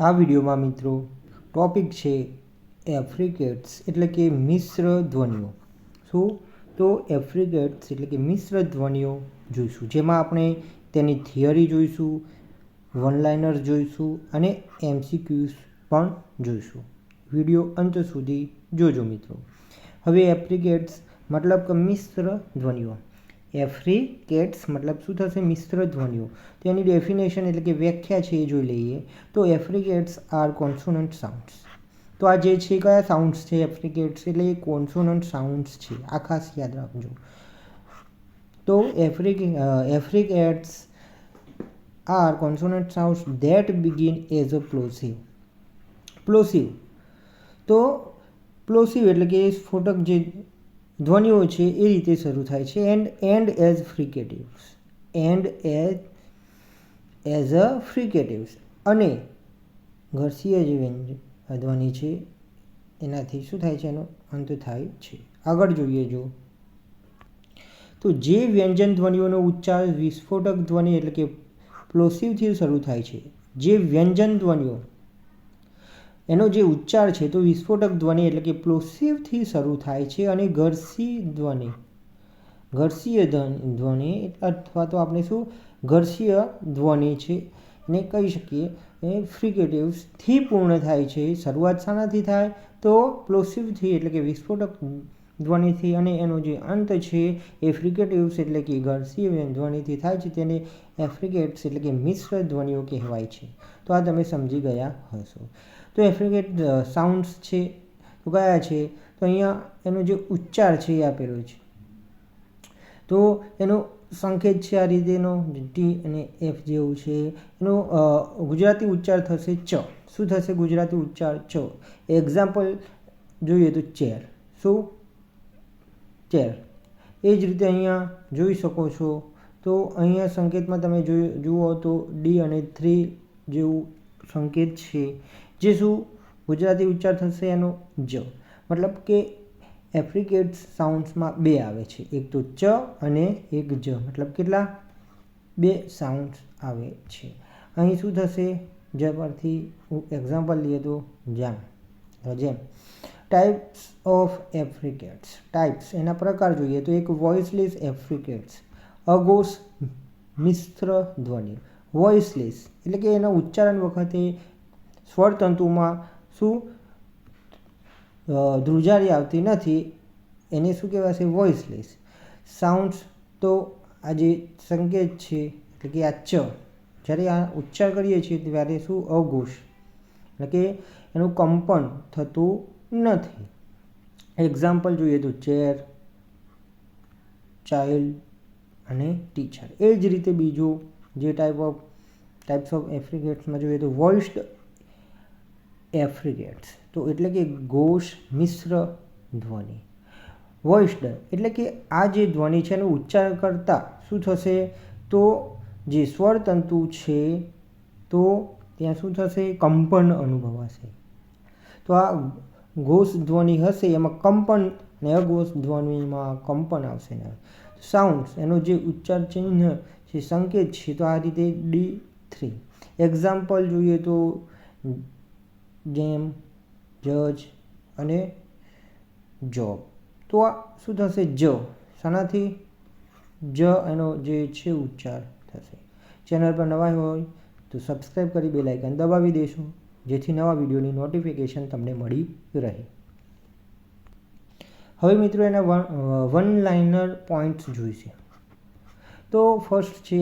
આ વિડીયોમાં મિત્રો ટોપિક છે એફ્રિકેટ્સ એટલે કે મિશ્ર ધ્વનિઓ. શું? તો એફ્રિકેટ્સ એટલે કે મિશ્ર ધ્વનિઓ જોઈશું, જેમાં આપણે તેની થિયરી જોઈશું, વન લાઇનર જોઈશું અને એમસીક્યુઝ પણ જોઈશું. વિડીયો અંત સુધી જોજો મિત્રો. હવે એફ્રિકેટ્સ મતલબ કે મિશ્ર ધ્વનિઓ. એફ્રિકેટ્સ મતલબ શું થશે? મિશ્ર ધ્વનિઓ. તેની ડેફિનેશન એટલે કે વ્યાખ્યા છે એ જોઈ લઈએ. તો એફ્રિકેટ્સ આર કોન્સોનન્ટ સાઉન્ડ્સ. તો આ જે છે કયા સાઉન્ડ્સ છે? એફ્રિકેટ્સ એટલે એ કોન્સોનન્ટ સાઉન્ડ્સ છે. આ ખાસ યાદ રાખજો. તો affricates are consonant sounds that begin as a plosive. Plosive તો પ્લોસિવ એટલે કે સ્ફોટક જે ધ્વનિઓ છે એ રીતે શરૂ થાય છે. End as fricatives. End as a fricatives અને ઘર્ષીય જે ધ્વનિ છે એનાથી શું થાય છે? એનો અંત થાય છે. આગળ જોઈએ જો તો જે વ્યંજન ધ્વનિઓનો ઉચ્ચાર વિસ્ફોટક ધ્વનિ એટલે કે પ્લોસિવથી શરૂ થાય છે. જે વ્યંજન ધ્વનિઓ એનો જે ઉચ્ચાર છે તો વિસ્ફોટક ધ્વનિ એટલે કે પ્લોસિવથી શરૂ થાય છે. અને ઘર્ષીય ધ્વનિ અથવા તો આપણે શું ઘર્ષીય ધ્વનિ છે એને કહી શકીએ એ ફ્રિકેટિવ્સથી પૂર્ણ થાય છે. શરૂઆત શાનાથી થાય? તો પ્લોસિવથી એટલે કે વિસ્ફોટક ધ્વનિથી. અને એનો જે અંત છે એ ફ્રિકેટિવ્સ એટલે કે ઘર્ષીય ધ્વનિથી થાય છે. તેને એફ્રિકેટ્સ એટલે કે મિશ્ર ધ્વનિઓ કહેવાય છે. તો આ તમે સમજી ગયા હશો. તો એફ્રિકેટ સાઉન્ડ્સ છે તો કયા છે? તો અહીંયા એનો જે ઉચ્ચાર છે એ આપેલો છે. તો એનો સંકેત છે આ રીતેનો ટી અને એફ જેવું છે. એનો ગુજરાતી ઉચ્ચાર થશે ચ. શું થશે ગુજરાતી ઉચ્ચાર? ચ. એક્ઝામ્પલ જોઈએ તો ચેર. શું? ચેર. એ જ રીતે અહીંયા જોઈ શકો છો. તો અહીંયા સંકેતમાં તમે જુઓ તો ડી અને 3 જેવું સંકેત છે. જે શું ગુજરાતી ઉચ્ચાર થશે એનો જ. મતલબ કે એફ્રિકેટ્સ સાઉન્ડ્સમાં બે આવે છે, એક તો ચ અને એક જ. મતલબ કેટલા? બે સાઉન્ડ્સ આવે છે. અહીં શું થશે? જ પરથી એક્ઝામ્પલ લઈએ તો જેમ. Types of એફ્રિકેટ્સ. ટાઈપ્સ એના પ્રકાર જોઈએ તો એક વોઇસલેસ એફ્રિકેટ્સ. અઘોષ મિશ્ર ધ્વનિ. વોઇસલેસ એટલે કે એના ઉચ્ચારણ વખતે સ્વરતંતુમાં શું ધ્રુજારી આવતી નથી, એને શું કહેવાશે? વોઇસલેસ સાઉન્ડ્સ. તો આ જે સંકેત છે એટલે કે આ ચ, જ્યારે આ ઉચ્ચાર કરીએ છીએ ત્યારે શું અઘોષ એટલે કે એનું કંપન થતું નથી. એક્ઝામ્પલ જોઈએ તો ચેર, ચાઇલ્ડ અને ટીચર. એ જ રીતે બીજું જે ટાઈપ્સ ઓફ એફ્રિકેટ્સમાં જોઈએ તો વોઇસ્ડ એફ્રિકેટ્સ. તો એટલે કે ઘોષ મિશ્ર ધ્વનિ. વોઇસ્ડ એટલે કે આ જે ધ્વનિ છે એનો ઉચ્ચાર કરતાં શું થશે? તો જે સ્વરતંતુ છે તો ત્યાં શું થશે? કંપન અનુભવાશે. તો આ ઘોષ ધ્વનિ હશે એમાં કંપન અને અઘોષ ધ્વનિમાં કંપન આવશે ને. સાઉન્ડ્સ એનો જે ઉચ્ચાર ચિહ્ન જે સંકેત છે તો આ રીતે D3. એક્ઝામ્પલ જોઈએ તો જેમ, જજ અને જોબ. તો આ શું થશે? જ. શાનાથી? જ એનો જે છે ઉચ્ચાર થશે. ચેનલ પર નવા હોય તો સબસ્ક્રાઈબ કરી બેલ આઇકન દબાવી દેશો, જેથી નવા વિડીયોની નોટિફિકેશન તમને મળી રહે. હવે મિત્રો એના વન લાઇનર પોઈન્ટ્સ જોઈશે. તો ફર્સ્ટ છે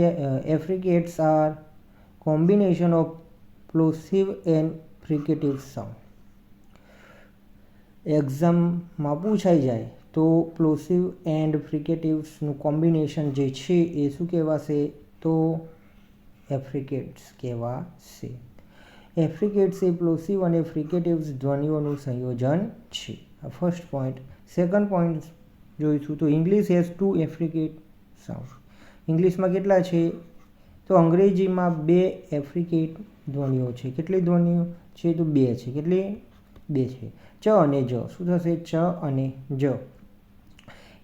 affricates are combination of plosive and fricative sound. એક્ઝામમાં પૂછાઈ જાય તો પ્લોસિવ એન્ડ ફ્રિકેટિવ્સનું કોમ્બિનેશન જે છે એ શું કહેવાશે? તો એફ્રિકેટ્સ કહેવાશે. એફ્રિકેટ્સ એ પ્લોસિવ અને ફ્રિકેટિવ્સ ધ્વનિઓનું સંયોજન છે. આ ફર્સ્ટ પોઈન્ટ. સેકન્ડ પોઈન્ટ જોઈશું તો ઇંગ્લિશ હેઝ 2 એફ્રિકેટ સાઉન્ડ. ઇંગ્લિશમાં કેટલા છે? તો અંગ્રેજીમાં 2 એફ્રિકેટ ધ્વનિઓ છે. કેટલી ધ્વનિઓ છે? તો 2 છે. કેટલી? 2 છે. ચ અને જ. શું થશે? ચ અને જ.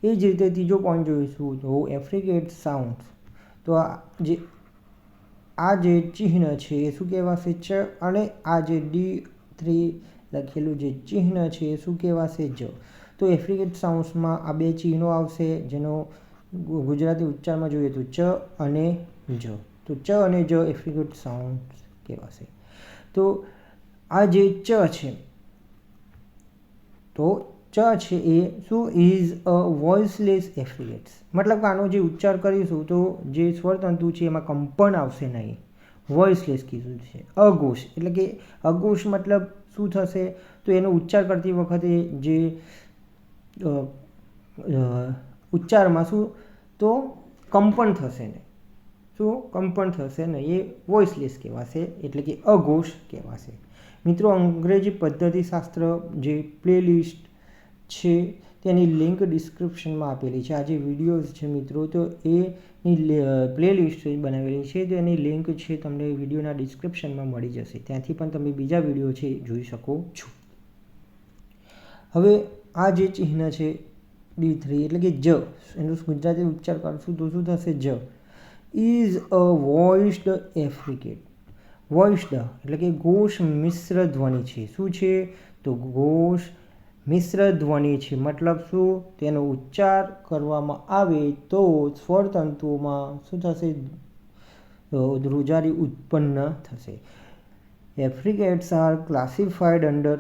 એ જ રીતે ત્રીજો પોઈન્ટ જોઈશું તો એફ્રિકેટ સાઉન્ડ. તો આ જે આ જે ચિહ્ન છે એ શું કહેવાશે? ચ. અને આ જે D3 લખેલું જે ચિહ્ન છે એ શું કહેવાશે? જ. તો એફ્રિકેટ સાઉન્ડ્સમાં આ બે ચિહ્નો આવશે, જેનો ગુજરાતી ઉચ્ચારમાં જોઈએ તો ચ અને જ. તો ચ અને જ એફ્રિકેટ સાઉન્ડ કહેવાશે. તો આ જે ચ છે, તો ચ છે એ શું? Is a voiceless affricates. મતલબ કે આનો જે ઉચ્ચાર કરીશું તો જે સ્વરતંતુ છે એમાં કંપન આવશે નહીં. વોઇસલેસ કીધું છે. અઘોષ એટલે કે અઘોષ મતલબ શું થશે? તો એનો ઉચ્ચાર કરતી વખતે જે ઉચ્ચારમાં શું? તો કંપન થશે નહીં. શું? કંપન થશે નહીં. એ વોઇસલેસ કહેવાશે, એટલે કે અઘોષ કહેવાશે. મિત્રો, અંગ્રેજી પદ્ધતિશાસ્ત્ર જે પ્લેલિસ્ટ છે તેની લિંક ડિસ્ક્રિપ્શનમાં આપેલી છે. આ જે વિડીયોઝ છે મિત્રો, તો એની પ્લેલિસ્ટ બનાવેલી છે, તો એની લિંક છે તમને વિડીયોના ડિસ્ક્રિપ્શનમાં મળી જશે. ત્યાંથી પણ તમે બીજા વિડીયો છે જોઈ શકો છો. હવે આ જે ચિહ્ન છે D3 એટલે કે જ, એનો ગુજરાતી ઉચ્ચાર કરશું તો શું થશે? જ. Is a voiced affricate. Voiced એટલે કે ઘોષ મિશ્ર ધ્વનિ છે. શું છે? તો ઘોષ મિશ્ર ધ્વનિ છે. મતલબ શું? તેનો ઉચ્ચાર કરવામાં આવે તો સ્વરતંતુઓમાં શું થશે? ધ્રુજારી ઉત્પન્ન થશે. Affricates are classified under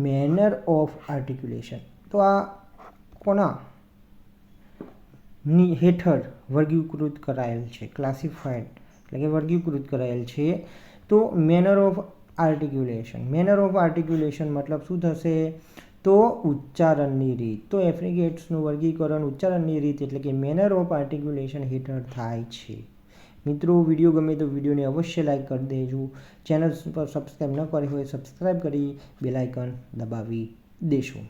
manner of articulation. તો આ કોના હેઠળ વર્ગીકૃત કરાયેલ છે? ક્લાસિફાઈડ એટલે કે વર્ગીકૃત કરાયેલ છે. તો મેનર ઓફ આર્ટિક્યુલેશન. મેનર ઓફ આર્ટિક્યુલેશન મતલબ શું થશે? તો ઉચ્ચારણની રીત. તો એફ્રિકેટ્સનું વર્ગીકરણ ઉચ્ચારણની રીત એટલે કે મેનર ઓફ આર્ટિક્યુલેશન હેઠળ થાય છે. મિત્રો, વિડીયો ગમે તો વિડીયોને અવશ્ય લાઈક કરી દેજો. ચેનલ પર સબસ્ક્રાઈબ ન કરી હોય સબસ્ક્રાઈબ કરી બેલ આઇકન દબાવી દેશો.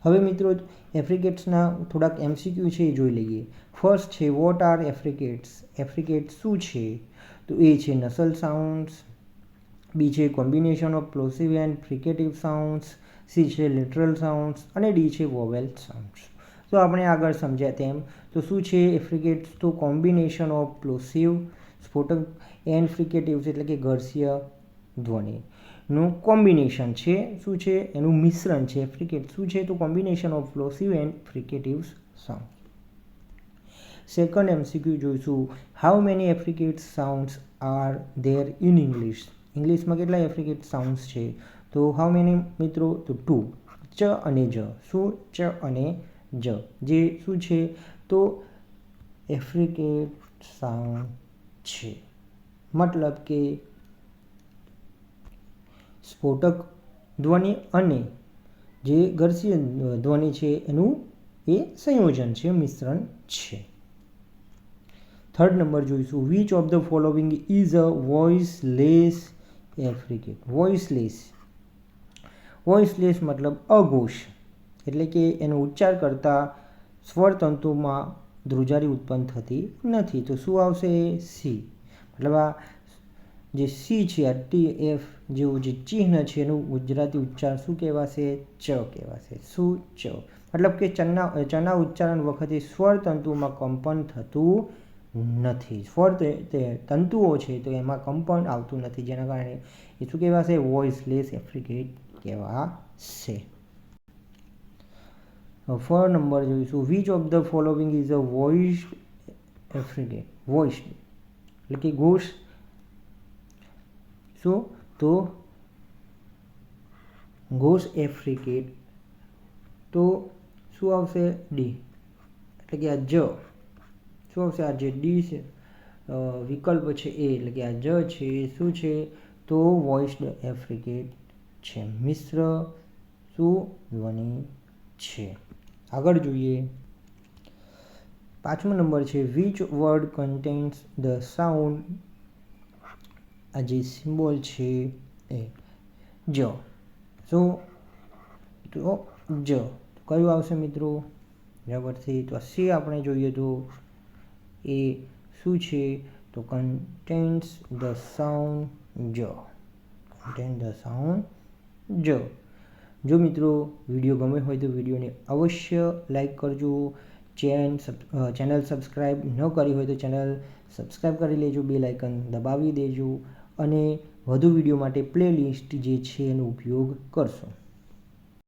હવે મિત્રો, એફ્રિકેટ્સના થોડાક MCQ છે એ જોઈ લઈએ. ફર્સ્ટ છે, વોટ આર એફ્રિકેટ્સ? એફ્રિકેટ્સ શું છે? તો એ છે નસલ સાઉન્ડ્સ. બી છે combination of plosive and fricative sounds. C છે લિટરલ સાઉન્ડ્સ. અને ડી છે વોવેલ સાઉન્ડ્સ. તો આપણે આગળ સમજ્યા તેમ તો શું છે એફ્રિકેટ્સ? તો કોમ્બિનેશન ઓફ પ્લોસિવ, સ્ફોટક એન્ડ ફ્રિકેટિવ્સ એટલે કે ઘર્ષીય ધ્વનિનું કોમ્બિનેશન છે. શું છે? એનું મિશ્રણ છે. એફ્રિકેટ શું છે? તો combination of plosive and fricatives sound. Second MCQ જોઈશું. How many affricate sounds are there in English? ઇંગ્લિશમાં કેટલા એફ્રિકેટ સાઉન્ડ્સ છે? તો હાઉ મેની મિત્રો? તો 2. ચ અને જ. શું? ચ અને જ. જે શું છે? તો એફ્રિકેટ સાઉન્ડ છે. મતલબ કે સ્ફોટક ધ્વનિ અને જે ઘર્ષીય ધ્વનિ છે એનું એ સંયોજન છે, મિશ્રણ છે. થર્ડ નંબર જોઈશું. Which of the following is a voiceless affricate? Voiceless. Voiceless મતલબ અઘોષ, એટલે કે એનો ઉચ્ચાર કરતા સ્વરતંતુમાં ધ્રુજારી ઉત્પન્ન થતી નથી. તો શું આવશે? સી. મતલબ આ જે સી છે, આ TF જેવું જે ચિહ્ન છે એનું ગુજરાતી ઉચ્ચાર શું કહેવાશે? ચ કહેવાશે. શું? ચ. મતલબ કે ચના ઉચ્ચારણ વખતે સ્વરતંતુમાં કંપન થતું નથી. સ્વર તે તંતુઓ છે તો એમાં કંપન આવતું નથી, જેના કારણે એ શું કહેવાશે? વોઇસલેસ એફ્રિકેટ કહેવાશે. 4 નંબર જોઈશું. Which of the following is a voiced affricate? Voiced એટલે કે ઘોષ. શું? તો ઘોષ એફ્રિકેટ. તો શું આવશે? ડી. એટલે કે આ જ. શું આવશે? આ જે ડી છે વિકલ્પ છે એ, એટલે કે આ જ છે શું છે? તો વોઇસ્ડ એફ્રિકેટ છે. મિશ્ર શું? ધ્વનિ છે. આગળ જોઈએ. 5મો નંબર છે. Which word contains the sound? આ જે સિમ્બોલ છે એ જ. શું? તો જ. કયું આવશે મિત્રો? બરાબરથી. તો સી આપણે જોઈએ તો એ શું છે? તો કન્ટેન્સ ધ સાઉન્ડ જ. કન્ટેન ધ સાઉન્ડ જ. જો મિત્રો વિડીયો ગમે હોય તો વિડીયોને અવશ્ય લાઈક કરજો. ચેનલ સબસ્ક્રાઈબ ન કરી હોય તો ચેનલ સબસ્ક્રાઈબ કરી લેજો, બેલ આઇકન દબાવી દેજો અને વધુ વિડીયો માટે પ્લેલિસ્ટ જે છે એનો ઉપયોગ કરશો.